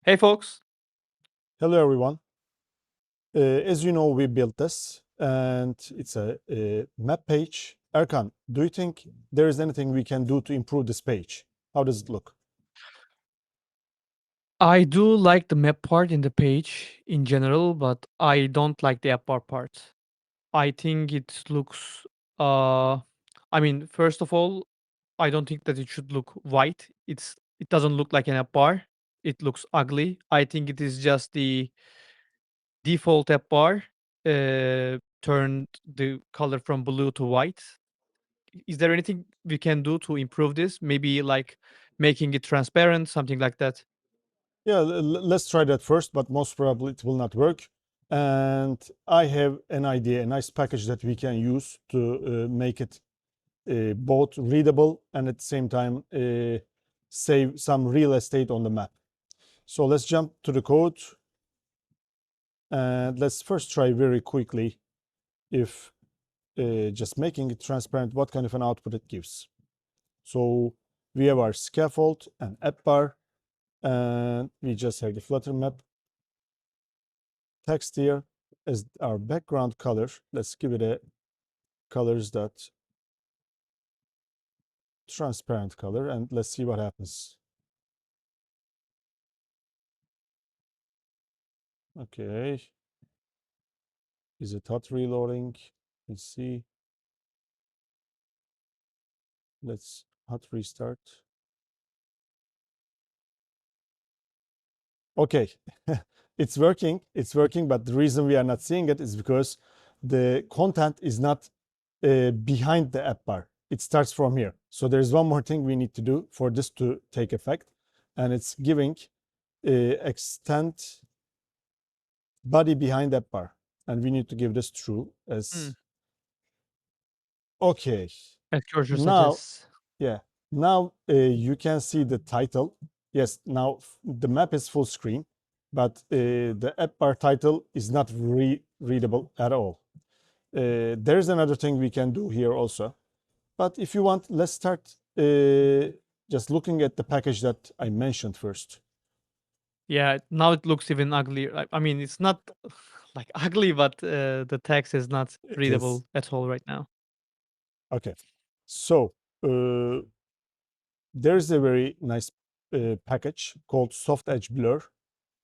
Hey folks. Hello, everyone. As you know, we built this, and it's a map page. Erkan, do you think there is anything we can do to improve this page? How does it look? I do like the map part in the page in general, but I don't like the app bar part. I think it looks uh first of all, I don't think that it should look white. It doesn't look like an app bar. It looks ugly. I think it is just the default app bar turned the color from blue to white. Is there anything we can do to improve this? Maybe like making it transparent, something like that. Yeah, let's try that first, but most probably it will not work. And I have an idea, a nice package that we can use to make it both readable and at the same time save some real estate on the map. So let's jump to the code, and let's first try very quickly if just making it transparent what kind of an output it gives. So we have our scaffold and app bar, and we just have the Flutter map text here as our background color. Let's give it a colors that transparent color, and let's see what happens. Okay, is it hot reloading? Let's see. Let's hot restart. Okay, it's working, but the reason we are not seeing it is because the content is not behind the app bar. It starts from here. So there's one more thing we need to do for this to take effect, and it's giving extend body behind app bar, and we need to give this true as okay. As Georgia Now, suggests. yeah, now you can see the title. Yes, now the map is full screen, but the app bar title is not readable at all. There's another thing we can do here also. But if you want, let's start just looking at the package that I mentioned first. Yeah, now it looks even uglier. It's not like ugly, but the text is not It is. readable at all right now. Okay. So there's a very nice package called Soft Edge Blur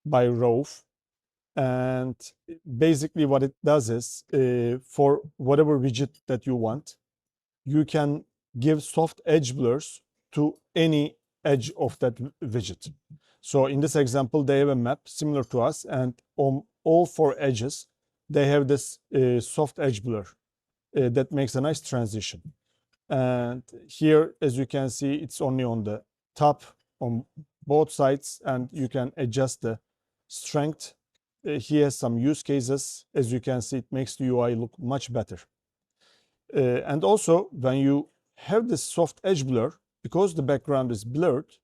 by Rove. And basically what it does is for whatever widget that you want, you can give soft edge blurs to any edge of that widget. So in this example, they have a map similar to us, and on all four edges, they have this soft edge blur that makes a nice transition. And here, as you can see, it's only on the top on both sides, and you can adjust the strength. He has some use cases. As you can see, it makes the UI look much better. And also, when you have this soft edge blur, because the background is blurred,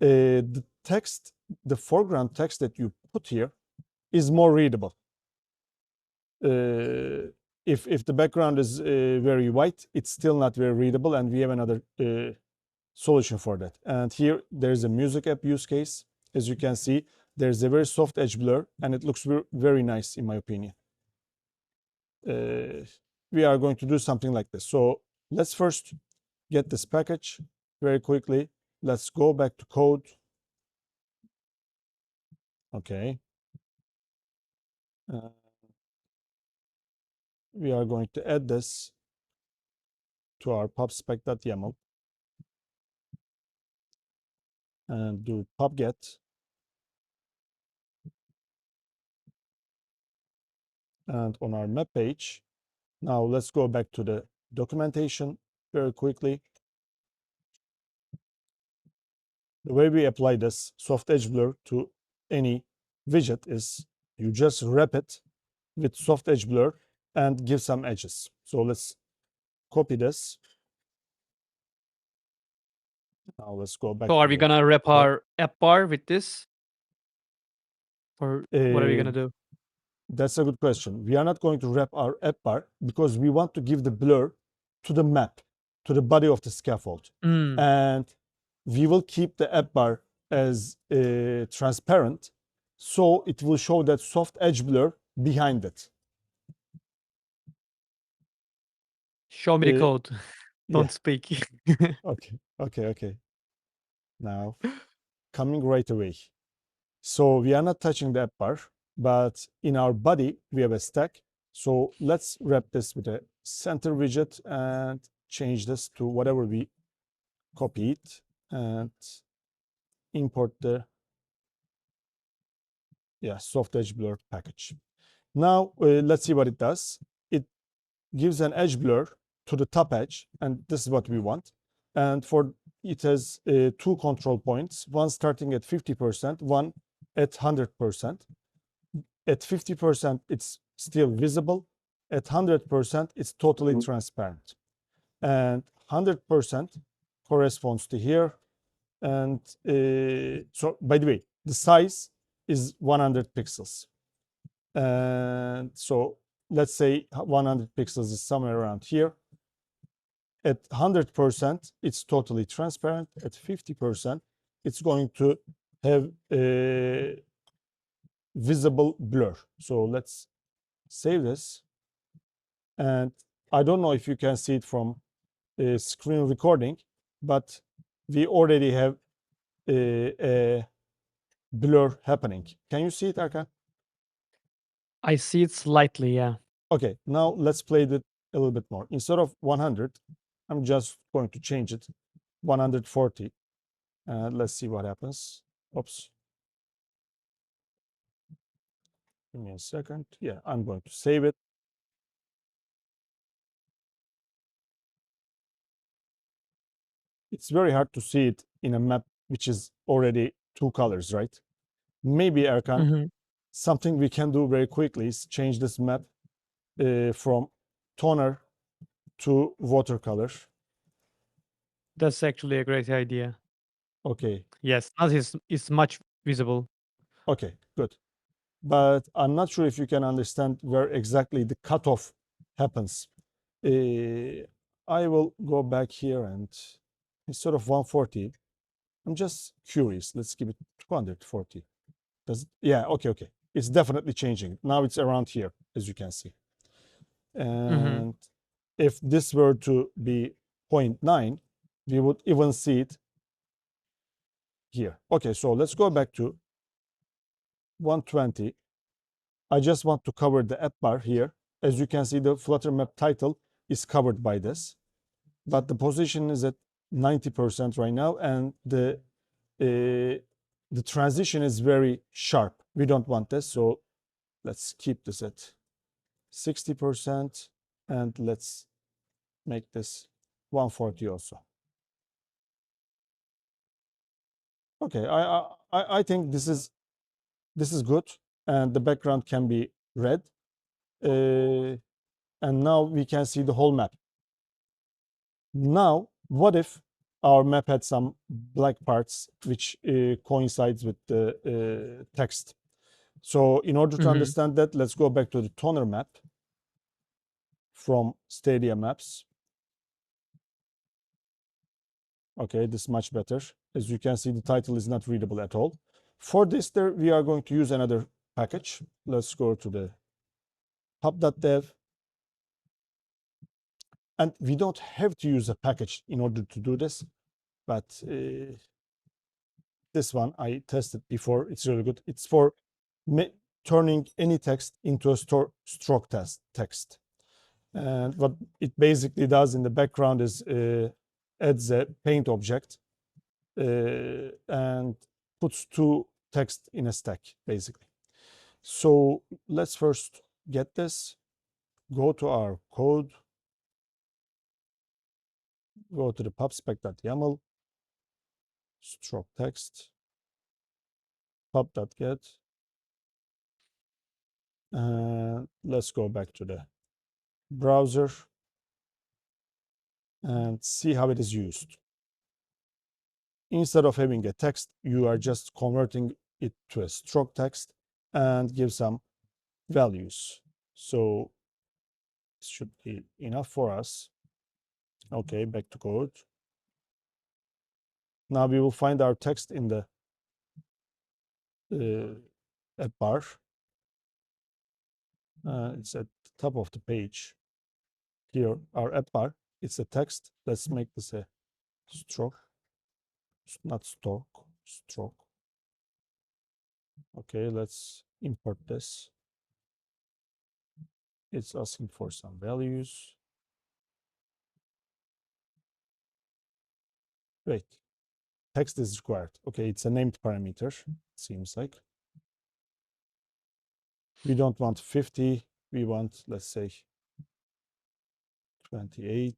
the text, the foreground text that you put here is more readable. If the background is very white, it's still not very readable, and we have another solution for that. And here there's a music app use case. As you can see, there's a very soft edge blur, and it looks very nice in my opinion. We are going to do something like this. So let's first get this package very quickly. Let's go back to code. Okay. We are going to add this to our pubspec.yaml and do pubget. And on our map page, now let's go back to the documentation very quickly. The way we apply this soft edge blur to any widget is you just wrap it with soft edge blur and give some edges. So let's copy this. Now let's go back So to are we the gonna wrap code. our app bar with this? Or what are we Uh, gonna do? that's a good question. We are not going to wrap our app bar because we want to give the blur to the map, to the body of the scaffold. Mm. And we will keep the app bar as transparent, so it will show that soft edge blur behind it. Show me the Uh, code. yeah, Don't speak. okay. Now, coming right away. So we are not touching the app bar, but in our body, we have a stack. So let's wrap this with a center widget and change this to whatever we copied and import the soft edge blur package. Now let's see what it does. It gives an edge blur to the top edge, and this is what we want. And for it has two control points, one starting at 50%, one at 100%. At 50%, it's still visible. At 100%, it's totally transparent. And 100% corresponds to here. And so, by the way, the size is 100 pixels. And so let's say 100 pixels is somewhere around here. At 100%, it's totally transparent. At 50%, it's going to have a visible blur. So let's save this. And I don't know if you can see it from screen recording, but we already have a blur happening. Can you see it, Arkan? I see it slightly, yeah. Okay, now let's play it a little bit more. Instead of 100, I'm just going to change it 140. Let's see what happens. Oops. Give me a second. Yeah, I'm going to save it. It's very hard to see it in a map which is already two colors, right? Maybe, Erkan, Mhm. something we can do very quickly is change this map from toner to watercolor. That's actually a great idea. Okay, Yes, now it's much visible. okay, good. But I'm not sure if you can understand where exactly the cutoff happens. I will go back here and instead of 140, I'm just curious. Let's give it 240. Does it? Yeah, okay. It's definitely changing. Now it's around here, as you can see. Mhm. And if this were to be zero 0.9, we would even see it here. Okay, so let's go back to 120. I just want to cover the app bar here. As you can see, the Flutter map title is covered by this, but the position is at 90% right now, and the transition is very sharp. We don't want this, so let's keep this at 60%, and let's make this 140 also. Okay, I think this is good, and the background can be red, and now we can see the whole map. Now, what if our map had some black parts which coincides with the text? So in order to Mhm. understand that, let's go back to the toner map from Stadia Maps. Okay, this is much better. As you can see, the title is not readable at all. For this, we are going to use another package. Let's go to the pub.dev. And we don't have to use a package in order to do this, but this one I tested before. It's really good. It's for turning any text into a stroke text. And what it basically does in the background is adds a paint object and puts two text in a stack, basically. So let's first get this, go to our code, go to the pubspec.yaml, stroke text, pub.get, and let's go back to the browser and see how it is used. Instead of having a text, you are just converting it to a stroke text and give some values. So this should be enough for us. Okay, back to code. Now we will find our text in the app bar. It's at the top of the page. Here, our app bar. It's a text. Let's make this a stroke, not stroke, stroke. Okay, let's import this. It's asking for some values. Wait, text is required. Okay, it's a named parameter, seems like. We don't want 50. We want, let's say, 28.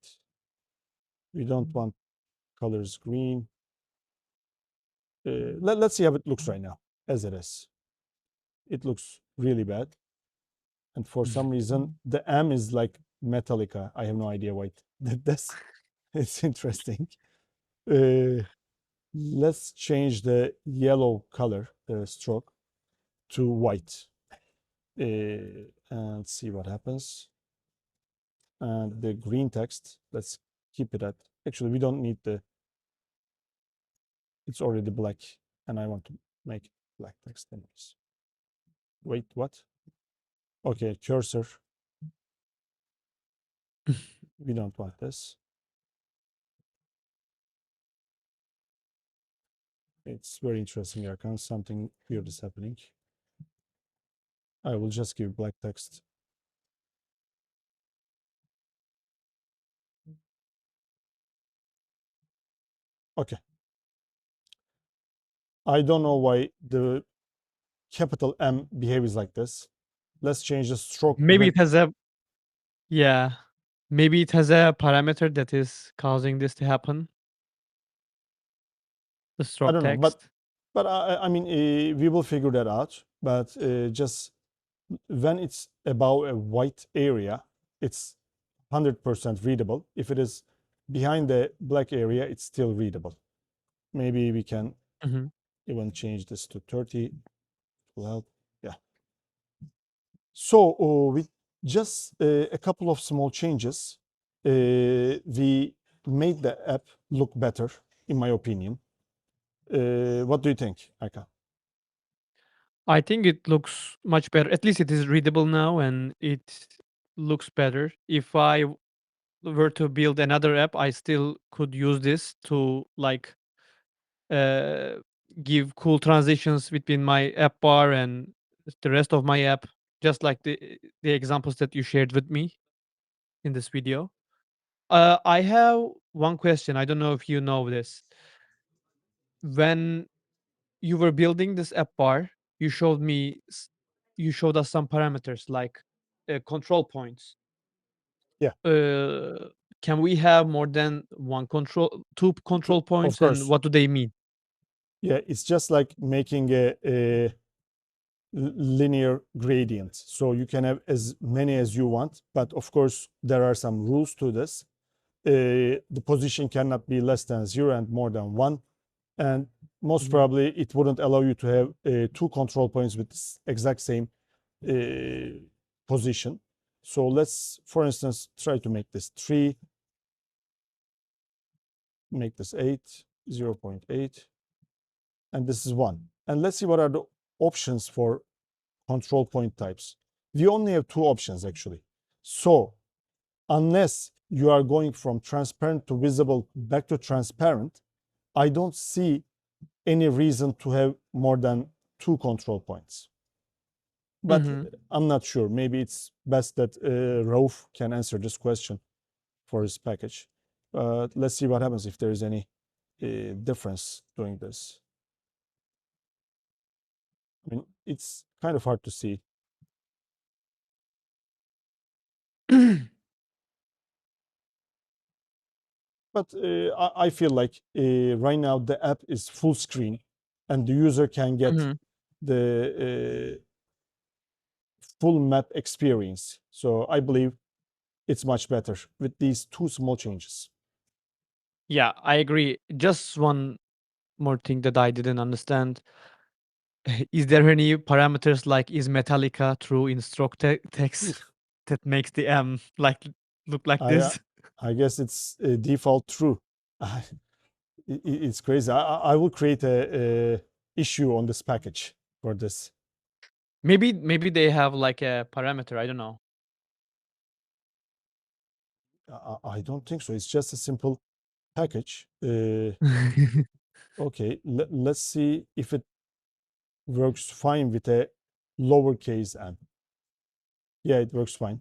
We don't want colors green. Let's see how it looks right now, as it is. It looks really bad. And for some reason, the M is like Metallica. I have no idea why it did this. It's interesting. Uh, let's change the yellow color, the stroke, to white. And see what happens. And the green text, let's keep it at, actually, we don't need the, it's already black, and I want to make black text anyways. Wait, what? Okay, cursor. We don't want this. It's very interesting, Erkan. Something weird is happening. I will just give black text. Okay. I don't know why the capital M behaves like this. Let's change the stroke Maybe when, it has a yeah. Maybe it has a parameter that is causing this to happen. The I stroke don't know, text. but I mean, we will figure that out. But just when it's above a white area, it's 100% readable. If it is behind the black area, it's still readable. Maybe we can Mhm. even change this to 30. Will help. Yeah. So with just a couple of small changes, we made the app look better, in my opinion. What do you think, Aka? I think it looks much better. At least it is readable now and it looks better. If I were to build another app, I still could use this to like uh, give cool transitions between my app bar and the rest of my app, just like the examples that you shared with me in this video. I have one question. I don't know if you know this. When you were building this app bar, you showed me, you showed us some parameters like control points. Yeah, Uh, can we have more than one control, two control of points, and course. what do they mean? Yeah, it's just like making a linear gradient. So you can have as many as you want, but of course, there are some rules to this. The position cannot be less than 0 and more than 1. And most Mhm. probably, it wouldn't allow you to have two control points with this exact same position. So let's, for instance, try to make this 3, make this 8, 0.8, and this is 1. And let's see what are the options for control point types. We only have two options, actually. So unless you are going from transparent to visible back to transparent, I don't see any reason to have more than two control points. But Mhm. I'm not sure. Maybe it's best that Rauf can answer this question for his package. Let's see what happens if there is any difference doing this. I mean, it's kind of hard to see. But I feel like right now the app is full screen and the user can get Mhm. the full map experience. So I believe it's much better with these two small changes. Yeah, I agree. Just one more thing that I didn't understand. Is there any parameters like is Metallica true in stroke text that makes the M like look like I this? I guess it's default true. It's crazy. I will create a issue on this package for this. Maybe they have like a parameter. I don't know. I don't think so. It's just a simple package. Okay, let's see if it works fine with a lowercase n. Yeah, it works fine.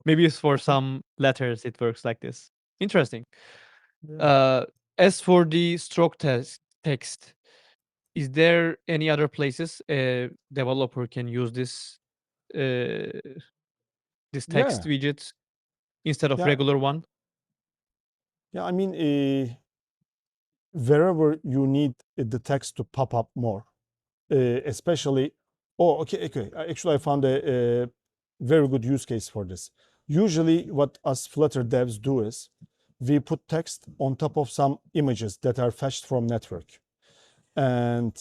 Maybe it's for some letters it works like this. Interesting. Yeah. Uh, as for the stroke text, is there any other places a developer can use uh, this text Yeah. widget instead of Yeah. regular one? Yeah. I mean, wherever you need the text to pop up more, especially. Oh, okay, okay. Actually, I found a very good use case for this. Usually, what us Flutter devs do is we put text on top of some images that are fetched from network, and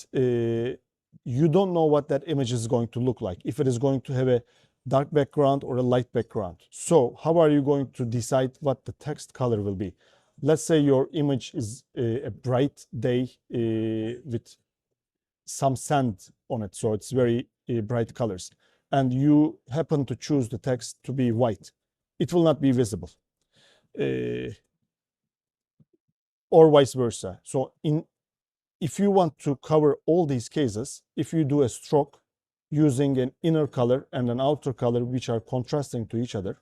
you don't know what that image is going to look like, if it is going to have a dark background or a light background. So how are you going to decide what the text color will be? Let's say your image is a bright day with some sand on it, so it's very bright colors, and you happen to choose the text to be white. It will not be visible, uh, or vice versa. So if you want to cover all these cases, if you do a stroke using an inner color and an outer color which are contrasting to each other,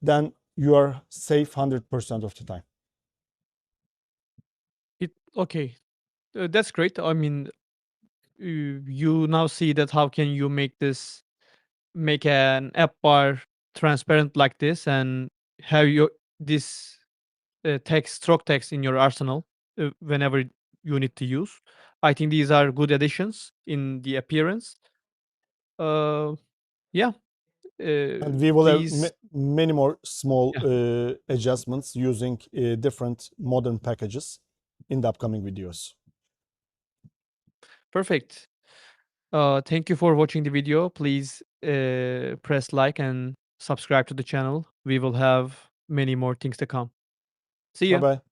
then you are safe 100% of the time. It okay. That's great. I mean, you now see that how can you make an app bar transparent like this and have your this text stroke text in your arsenal whenever you need to use. I think these are good additions in the appearance. Uh, yeah, And we will have these many more small yeah, adjustments using different modern packages in the upcoming videos. perfect. Thank you for watching the video. Please press like and subscribe to the channel. We will have many more things to come. See Bye ya. bye.